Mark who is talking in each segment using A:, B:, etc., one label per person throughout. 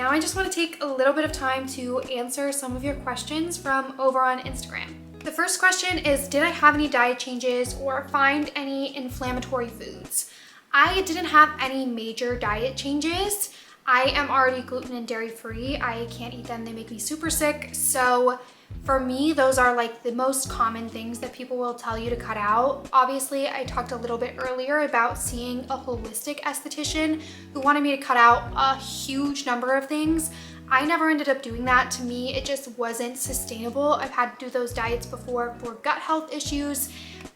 A: now I just want to take a little bit of time to answer some of your questions from over on Instagram. The first question is, did I have any diet changes or find any inflammatory foods? I didn't have any major diet changes. I am already gluten and dairy free. I can't eat them, they make me super sick. So for me, those are like the most common things that people will tell you to cut out. Obviously, I talked a little bit earlier about seeing a holistic esthetician who wanted me to cut out a huge number of things. I never ended up doing that. To me, it just wasn't sustainable. I've had to do those diets before for gut health issues,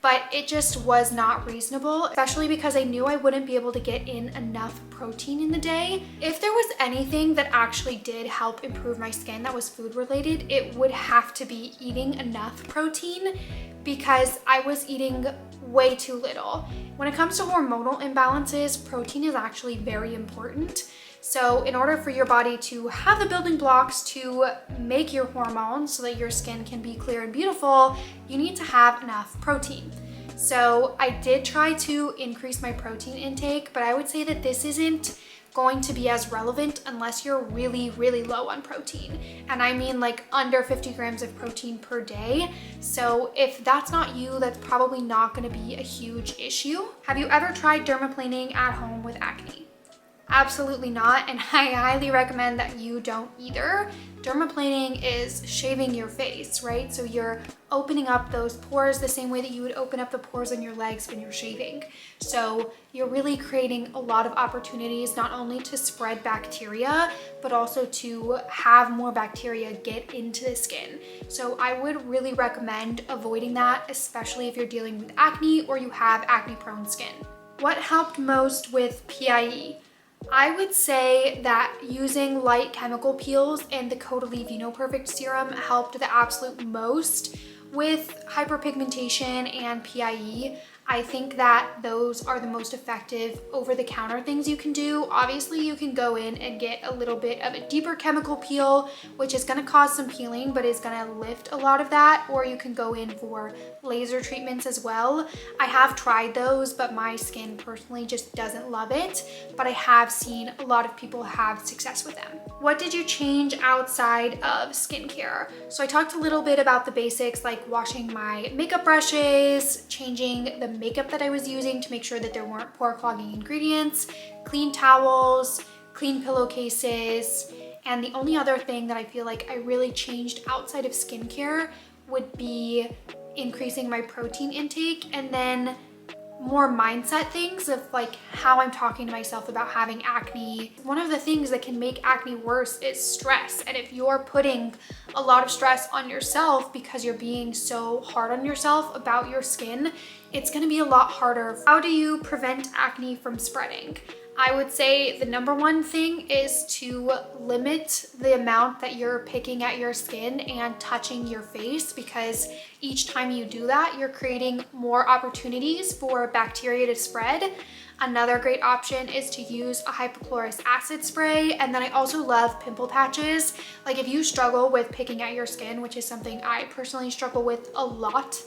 A: but it just was not reasonable, especially because I knew I wouldn't be able to get in enough protein in the day. If there was anything that actually did help improve my skin that was food related, it would have to be eating enough protein, because I was eating way too little. When it comes to hormonal imbalances, protein is actually very important. So in order for your body to have the building blocks to make your hormones so that your skin can be clear and beautiful, you need to have enough protein. So I did try to increase my protein intake, but I would say that this isn't going to be as relevant unless you're really, really low on protein. And I mean like under 50 grams of protein per day. So if that's not you, that's probably not going to be a huge issue. Have you ever tried dermaplaning at home with acne? Absolutely not, and I highly recommend that you don't either. Dermaplaning is shaving your face, right? So you're opening up those pores the same way that you would open up the pores on your legs when you're shaving. So you're really creating a lot of opportunities not only to spread bacteria, but also to have more bacteria get into the skin. So I would really recommend avoiding that, especially if you're dealing with acne or you have acne-prone skin. What helped most with PIE? I would say that using light chemical peels and the Caudalie Vino Perfect Serum helped the absolute most with hyperpigmentation and PIE. I think that those are the most effective over-the-counter things you can do. Obviously, you can go in and get a little bit of a deeper chemical peel, which is gonna cause some peeling, but is gonna lift a lot of that, or you can go in for laser treatments as well. I have tried those, but my skin personally just doesn't love it, but I have seen a lot of people have success with them. What did you change outside of skincare? So I talked a little bit about the basics, like washing my makeup brushes, changing the makeup that I was using to make sure that there weren't pore clogging ingredients, clean towels, clean pillowcases, and the only other thing that I feel like I really changed outside of skincare would be increasing my protein intake, and then more mindset things of like how I'm talking to myself about having acne. One of the things that can make acne worse is stress. And if you're putting a lot of stress on yourself because you're being so hard on yourself about your skin, it's gonna be a lot harder. How do you prevent acne from spreading? I would say the number one thing is to limit the amount that you're picking at your skin and touching your face, because each time you do that, you're creating more opportunities for bacteria to spread. Another great option is to use a hypochlorous acid spray. And then I also love pimple patches. Like if you struggle with picking at your skin, which is something I personally struggle with a lot,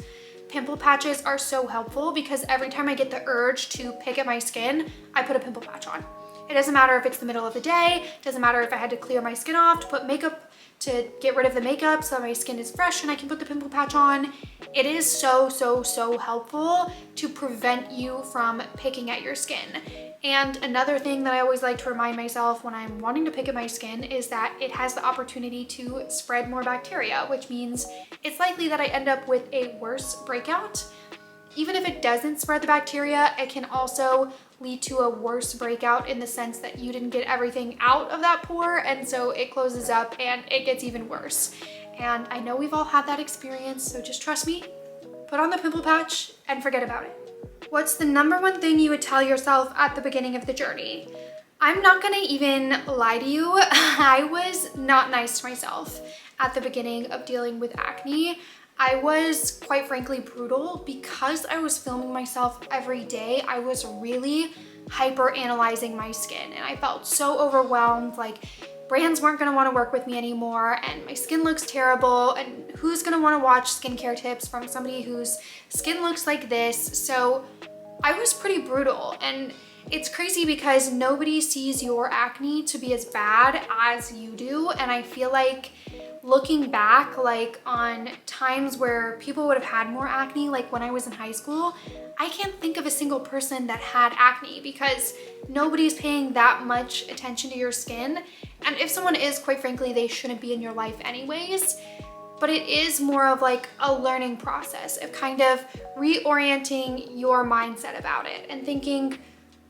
A: pimple patches are so helpful because every time I get the urge to pick at my skin, I put a pimple patch on. It doesn't matter if it's the middle of the day, it doesn't matter if I had to clear my skin off to put makeup, to get rid of the makeup so that my skin is fresh and I can put the pimple patch on. It is so helpful to prevent you from picking at your skin. And another thing that I always like to remind myself when I'm wanting to pick at my skin is that it has the opportunity to spread more bacteria, which means it's likely that I end up with a worse breakout. Even if it doesn't spread the bacteria, it can also lead to a worse breakout in the sense that you didn't get everything out of that pore, and so it closes up and it gets even worse. And I know we've all had that experience, so just trust me, put on the pimple patch and forget about it. What's the number one thing you would tell yourself at the beginning of the journey? I'm not gonna even lie to you, I was not nice to myself at the beginning of dealing with acne. I was quite frankly brutal because I was filming myself every day. I was really hyper analyzing my skin and I felt so overwhelmed, like brands weren't gonna wanna work with me anymore and my skin looks terrible and who's gonna wanna watch skincare tips from somebody whose skin looks like this? So I was pretty brutal, and it's crazy because nobody sees your acne to be as bad as you do. And I feel like looking back, like on times where people would have had more acne, like when I was in high school, I can't think of a single person that had acne because nobody's paying that much attention to your skin. And if someone is, quite frankly, they shouldn't be in your life anyways. But it is more of like a learning process of kind of reorienting your mindset about it and thinking,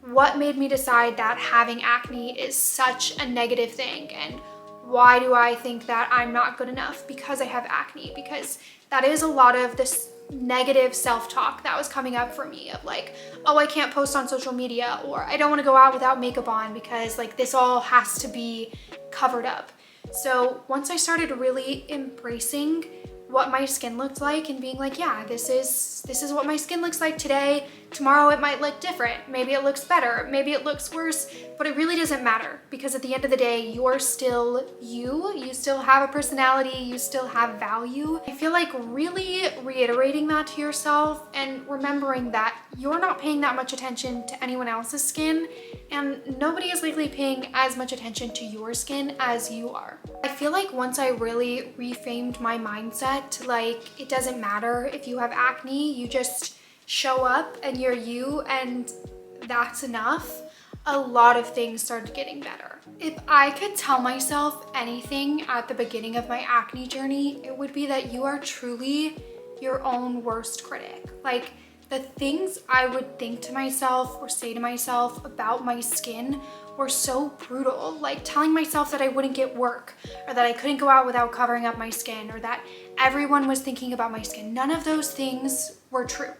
A: what made me decide that having acne is such a negative thing? And why do I think that I'm not good enough because I have acne? Because that is a lot of this negative self-talk that was coming up for me of like, oh, I can't post on social media, or I don't want to go out without makeup on because like this all has to be covered up. So once I started really embracing what my skin looked like and being like, yeah, this is what my skin looks like today. Tomorrow it might look different. Maybe it looks better, maybe it looks worse, but it really doesn't matter because at the end of the day, you're still you. You still have a personality, you still have value. I feel like really reiterating that to yourself and remembering that you're not paying that much attention to anyone else's skin, and nobody is likely paying as much attention to your skin as you are. I feel like once I really reframed my mindset to like, it doesn't matter if you have acne, you just show up and you're you and that's enough, a lot of things started getting better. If I could tell myself anything at the beginning of my acne journey, it would be that you are truly your own worst critic. Like, the things I would think to myself or say to myself about my skin were so brutal, like telling myself that I wouldn't get work, or that I couldn't go out without covering up my skin, or that everyone was thinking about my skin. None of those things were true,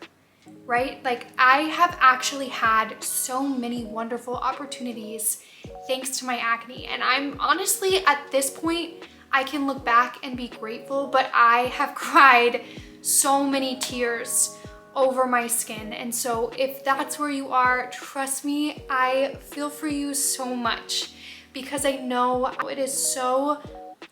A: right? Like, I have actually had so many wonderful opportunities thanks to my acne, and I'm honestly, at this point, I can look back and be grateful, but I have cried so many tears over my skin. And so if that's where you are, trust me, I feel for you so much, because I know it is so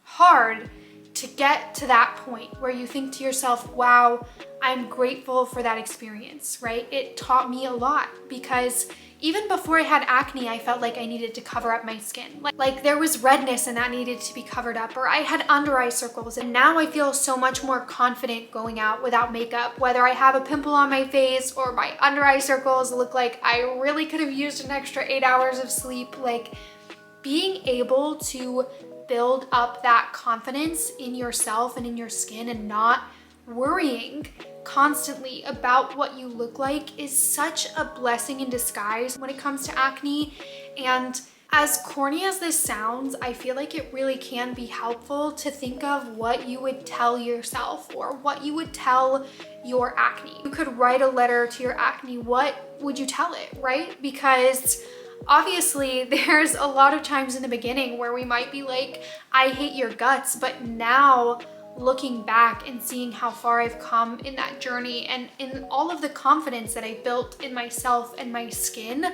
A: hard to get to that point where you think to yourself, wow, I'm grateful for that experience, right? It taught me a lot, because even before I had acne, I felt like I needed to cover up my skin. Like there was redness and that needed to be covered up, or I had under eye circles. And now I feel so much more confident going out without makeup, whether I have a pimple on my face or my under eye circles look like I really could have used an extra 8 hours of sleep. Like, being able to build up that confidence in yourself and in your skin and not worrying constantly about what you look like is such a blessing in disguise when it comes to acne. And as corny as this sounds, I feel like it really can be helpful to think of what you would tell yourself or what you would tell your acne. You could write a letter to your acne. What would you tell it, right? Because obviously there's a lot of times in the beginning where we might be like, I hate your guts, but now looking back and seeing how far I've come in that journey and in all of the confidence that I built in myself and my skin,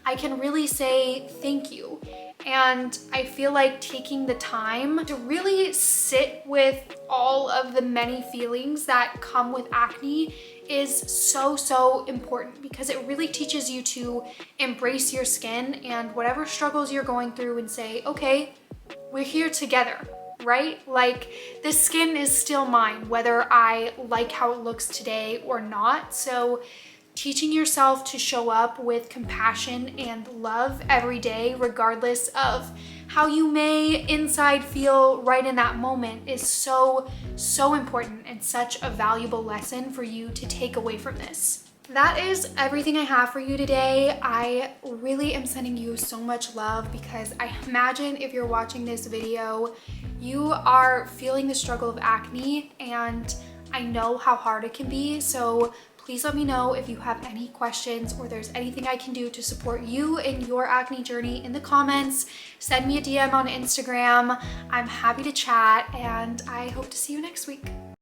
A: I can really say thank you. And I feel like taking the time to really sit with all of the many feelings that come with acne is so important, because it really teaches you to embrace your skin and whatever struggles you're going through and say, okay, we're here together. Right? Like, the skin is still mine, whether I like how it looks today or not. So teaching yourself to show up with compassion and love every day, regardless of how you may inside feel right in that moment, is so important and such a valuable lesson for you to take away from this. That is everything I have for you today. I really am sending you so much love, because I imagine if you're watching this video, you are feeling the struggle of acne, and I know how hard it can be. So please let me know if you have any questions or there's anything I can do to support you in your acne journey in the comments. Send me a DM on Instagram. I'm happy to chat, and I hope to see you next week.